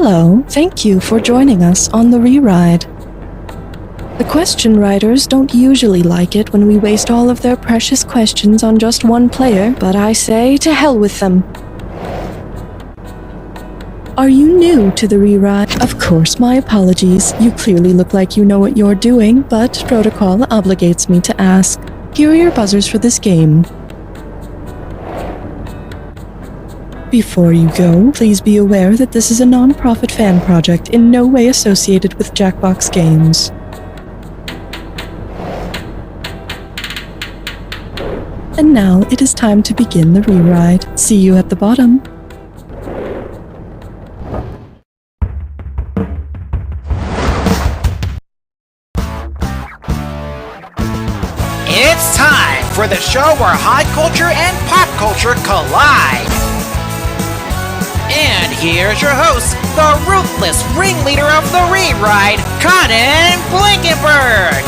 Hello, thank you for joining us on the Rewrite. The question writers don't usually like it when we waste all of their precious questions on just one player, but I say to hell with them. Are you new to the Rewrite? Of course, my apologies. You clearly look like you know what you're doing, but protocol obligates me to ask. Here are your buzzers for this game. Before you go, please be aware that this is a non-profit fan project in no way associated with Jackbox Games. And now it is time to begin the Rewrite. See you at the bottom. It's time for the show where high culture and pop culture collide. And here's your host, the ruthless ringleader of the Rewrite, Conan Blankenberg.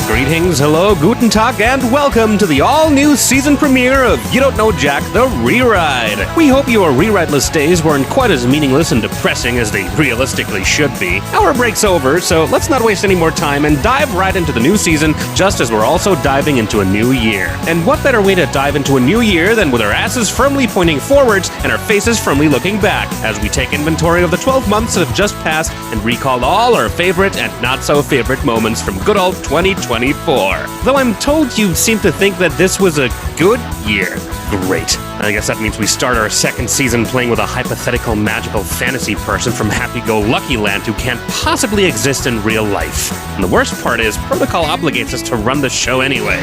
Greetings, hello, guten tag, and welcome to the all-new season premiere of You Don't Know Jack, the Rewrite. We hope your rewriteless days weren't quite as meaningless and depressing as they realistically should be. Our break's over, so let's not waste any more time and dive right into the new season, just as we're also diving into a new year. And what better way to dive into a new year than with our asses firmly pointing forwards and our faces firmly looking back, as we take inventory of the 12 months that have just passed and recall all our favorite and not-so-favorite moments from good old 2024. Though I'm told you seem to think that this was a good year. Great. I guess that means we start our second season playing with a hypothetical magical fantasy person from Happy-Go-Lucky Land who can't possibly exist in real life. And the worst part is, protocol obligates us to run the show anyway.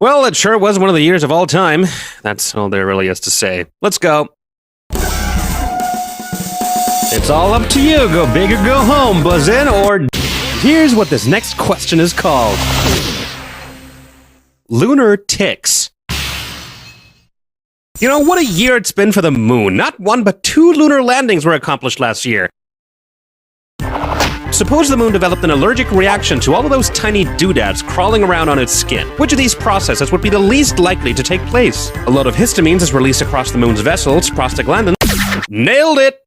Well, it sure was one of the years of all time. That's all there really is to say. Let's go. It's all up to you. Go big or go home, buzz in, or... Here's what this next question is called. Lunar ticks. You know, what a year it's been for the moon. Not one, but 2 lunar landings were accomplished last year. Suppose the moon developed an allergic reaction to all of those tiny doodads crawling around on its skin. Which of these processes would be the least likely to take place? A load of histamines is released across the moon's vessels, prostaglandins. Nailed it!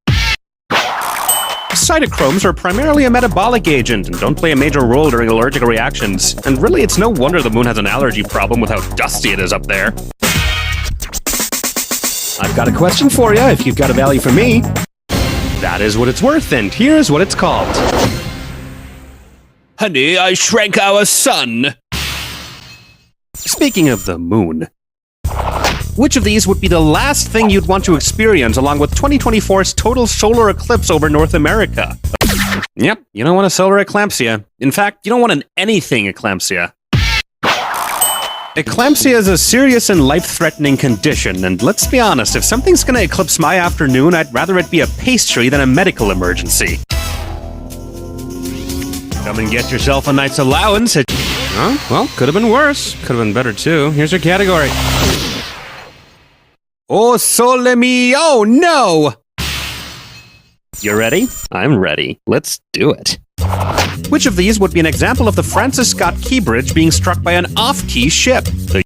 Cytochromes are primarily a metabolic agent and don't play a major role during allergic reactions. And really, it's no wonder the moon has an allergy problem with how dusty it is up there. I've got a question for you, if you've got a value for me. That is what it's worth, and here's what it's called. Honey, I shrank our sun. Speaking of the moon, which of these would be the last thing you'd want to experience along with 2024's total solar eclipse over North America? Yep, you don't want a solar eclampsia. In fact, you don't want an anything eclampsia. Eclampsia is a serious and life-threatening condition, and let's be honest, if something's gonna eclipse my afternoon, I'd rather it be a pastry than a medical emergency. Come and get yourself a night's allowance. Oh, well, could have been worse. Could have been better, too. Here's your category. Oh, sole mio, no! You ready? I'm ready. Let's do it. Which of these would be an example of the Francis Scott Key Bridge being struck by an off-key ship? The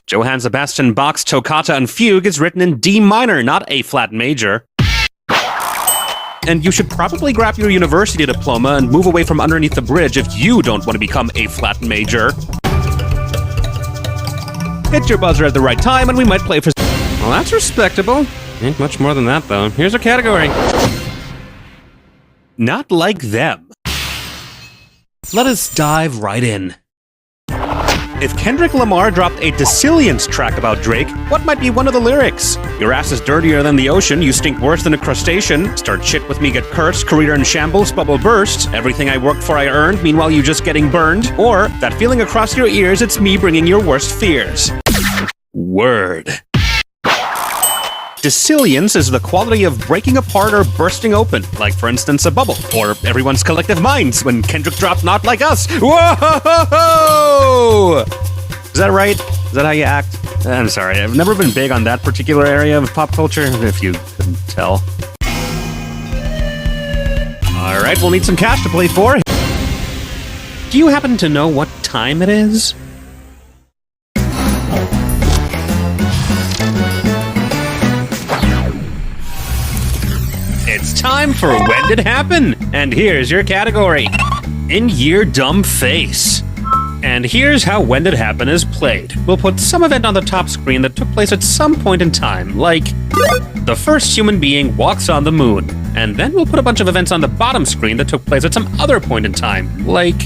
Johann Sebastian Bach's Toccata and Fugue is written in D minor, not A-flat major. And you should probably grab your university diploma and move away from underneath the bridge if you don't want to become A-flat major. Hit your buzzer at the right time and we might play for... Well, that's respectable. Ain't much more than that, though. Here's our category. Not like them. Let us dive right in. If Kendrick Lamar dropped a Decillions track about Drake, what might be one of the lyrics? Your ass is dirtier than the ocean, you stink worse than a crustacean, start shit with me, get cursed, career in shambles, bubble burst, everything I worked for I earned, meanwhile you just getting burned, or that feeling across your ears, it's me bringing your worst fears. Word. Decillions is the quality of breaking apart or bursting open, like for instance a bubble, or everyone's collective minds when Kendrick dropped Not Like Us. Whoa! Is that right? Is that how you act? I'm sorry, I've never been big on that particular area of pop culture, if you couldn't tell. Alright, we'll need some cash to play for. Do you happen to know what time it is? It's time for When Did Happen? And here's your category. In Year Dumb Face. And here's how When Did Happen is played. We'll put some event on the top screen that took place at some point in time, like the first human being walks on the moon. And then we'll put a bunch of events on the bottom screen that took place at some other point in time, like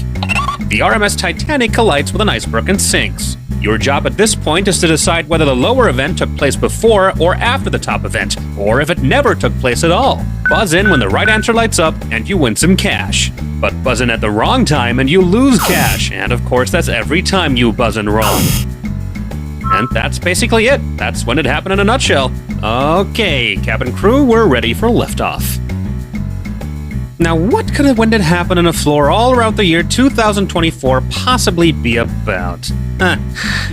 the RMS Titanic collides with an iceberg and sinks. Your job at this point is to decide whether the lower event took place before or after the top event, or if it never took place at all. Buzz in when the right answer lights up, and you win some cash. But buzz in at the wrong time, and you lose cash. And of course, that's every time you buzz in wrong. And that's basically it. That's When It Happened in a nutshell. Okay, cabin crew, we're ready for liftoff. Now, what could a When Did Happen in a floor all around the year 2024 possibly be about?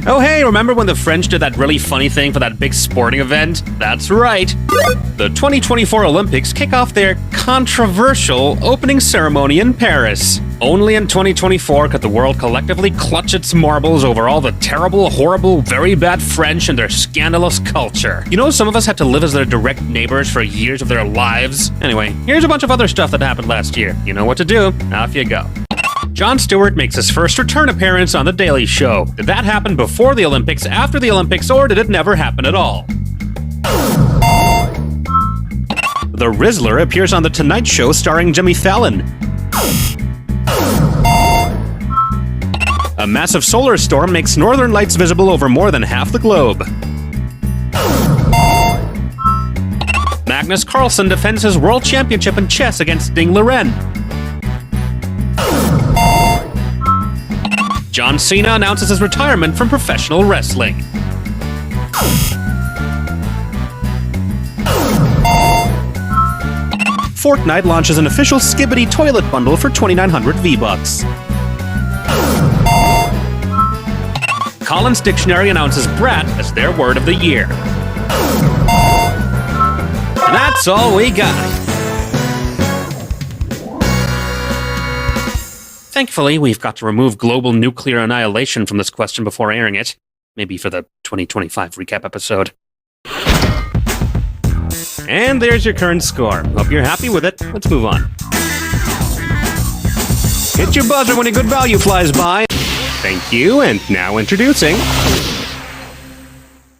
Oh hey, remember when the French did that really funny thing for that big sporting event? That's right. The 2024 Olympics kick off their controversial opening ceremony in Paris. Only in 2024 could the world collectively clutch its marbles over all the terrible, horrible, very bad French and their scandalous culture. You know, some of us had to live as their direct neighbors for years of their lives. Anyway, here's a bunch of other stuff that happened last year. You know what to do. Off you go. Jon Stewart makes his first return appearance on The Daily Show. Did that happen before the Olympics, after the Olympics, or did it never happen at all? The Rizzler appears on The Tonight Show starring Jimmy Fallon. A massive solar storm makes northern lights visible over more than half the globe. Magnus Carlsen defends his world championship in chess against Ding Liren. John Cena announces his retirement from professional wrestling. Fortnite launches an official Skibbity toilet bundle for 2,900 V-Bucks. Collins Dictionary announces brat as their word of the year. And that's all we got. Thankfully, we've got to remove global nuclear annihilation from this question before airing it. Maybe for the 2025 recap episode. And there's your current score. Hope you're happy with it. Let's move on. Hit your buzzer when a good value flies by. Thank you, and now introducing...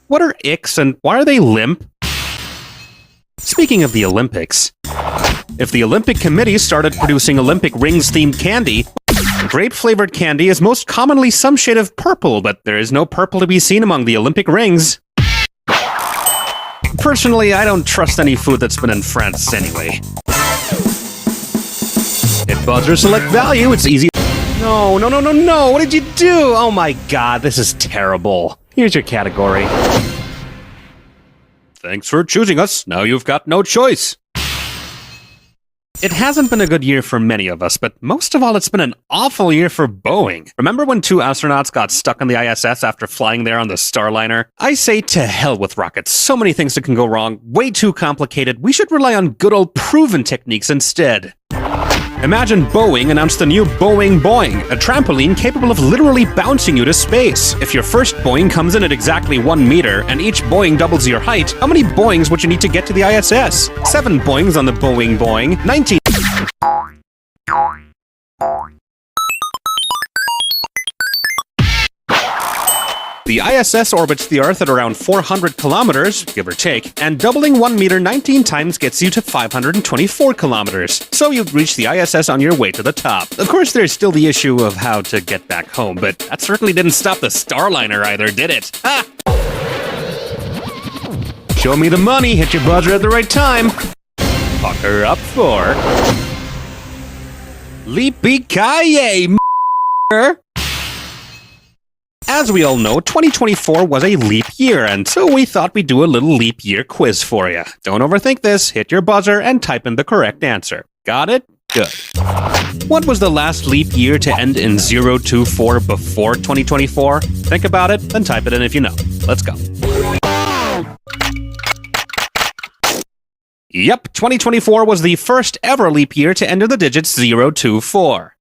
What are icks and why are they limp? Speaking of the Olympics, if the Olympic Committee started producing Olympic rings-themed candy, grape-flavored candy is most commonly some shade of purple, but there is no purple to be seen among the Olympic rings. Personally, I don't trust any food that's been in France anyway. Hit buzzer, select value, it's easy. No, what did you do? Oh my god, this is terrible. Here's your category. Thanks for choosing us. Now you've got no choice. It hasn't been a good year for many of us, but most of all, it's been an awful year for Boeing. Remember when 2 astronauts got stuck on the ISS after flying there on the Starliner? I say to hell with rockets. So many things that can go wrong, way too complicated. We should rely on good old proven techniques instead. Imagine Boeing announced the new Boeing, a trampoline capable of literally bouncing you to space. If your first Boeing comes in at exactly 1 meter, and each Boeing doubles your height, how many Boeings would you need to get to the ISS? 7 Boeings on the Boeing, 19... The ISS orbits the Earth at around 400 kilometers, give or take, and doubling 1 meter 19 times gets you to 524 kilometers. So you'd reach the ISS on your way to the top. Of course, there's still the issue of how to get back home, but that certainly didn't stop the Starliner either, did it? Ha! Show me the money, hit your buzzer at the right time. Pucker up for... Leapy-ki-yay, m***er! As we all know, 2024 was a leap year, and so we thought we'd do a little leap year quiz for you. Don't overthink this, hit your buzzer, and type in the correct answer. Got it? Good. What was the last leap year to end in 024 before 2024? Think about it, then type it in if you know. Let's go. Yep, 2024 was the first ever leap year to end in the digits 024.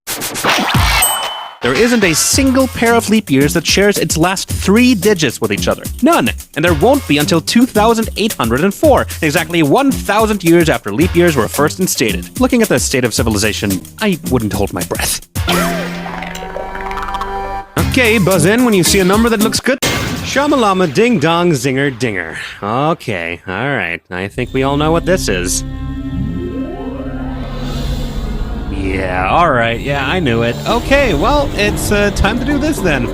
There isn't a single pair of leap years that shares its last 3 digits with each other. None! And there won't be until 2804, exactly 1,000 years after leap years were first instated. Looking at the state of civilization, I wouldn't hold my breath. Okay, buzz in when you see a number that looks good. Shamalama ding dong zinger dinger. Okay, alright, I think we all know what this is. Yeah, alright, yeah, I knew it. Okay, well, it's time to do this then.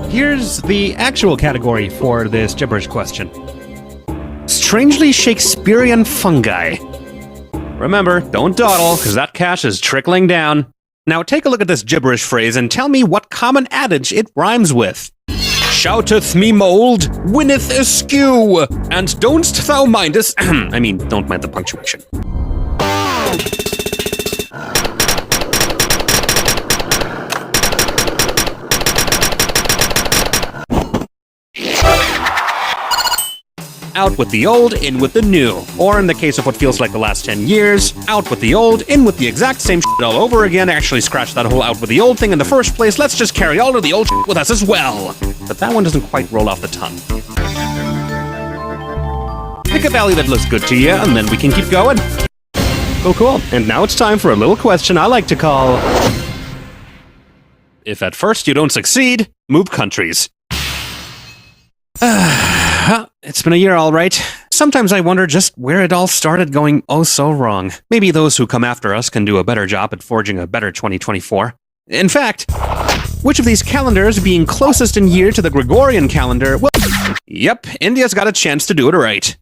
Here's the actual category for this gibberish question. Strangely Shakespearean fungi. Remember, don't dawdle, because that cash is trickling down. Now take a look at this gibberish phrase and tell me what common adage it rhymes with. Shouteth me mold, winneth askew, and don'st thou mindest... I mean, don't mind the punctuation. Out with the old, in with the new. Or in the case of what feels like the last 10 years, out with the old, in with the exact same shit all over again. Actually, scratch that whole out with the old thing in the first place. Let's just carry all of the old shit with us as well. But that one doesn't quite roll off the tongue. Pick a value that looks good to you, and then we can keep going. Cool. And now it's time for a little question I like to call... If at first you don't succeed, move countries. It's been a year, all right. Sometimes I wonder just where it all started going oh so wrong. Maybe those who come after us can do a better job at forging a better 2024. In fact, which of these calendars being closest in year to the Gregorian calendar will... Yep, India's got a chance to do it right.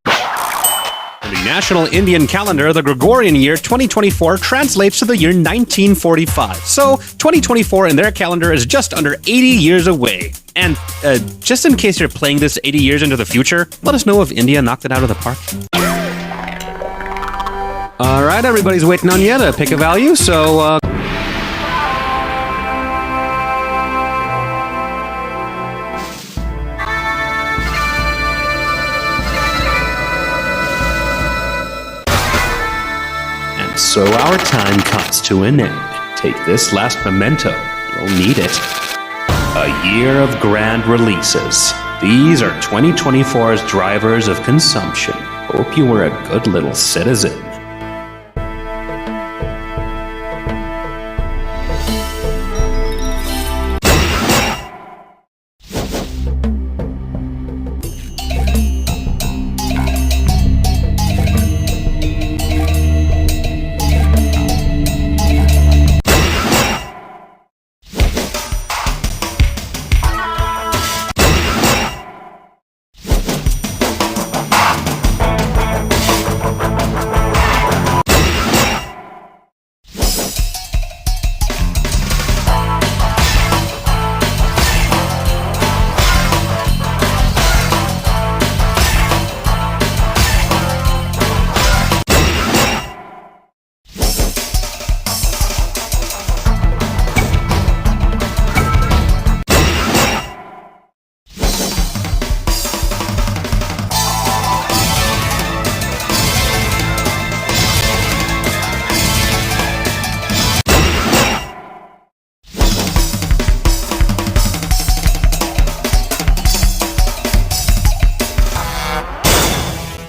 The National Indian Calendar, the Gregorian year 2024 translates to the year 1945. So 2024 in their calendar is just under 80 years away. And just in case you're playing this 80 years into the future, let us know if India knocked it out of the park. All right, everybody's waiting on you to pick a value, so... So our time comes to an end. Take this last memento. You'll need it. A year of grand releases. These are 2024's drivers of consumption. Hope you were a good little citizen.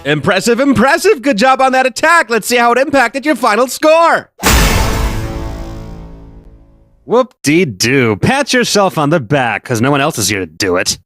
Impressive, impressive! Good job on that attack! Let's see how it impacted your final score! Whoop-dee-doo. Pat yourself on the back, because no one else is here to do it.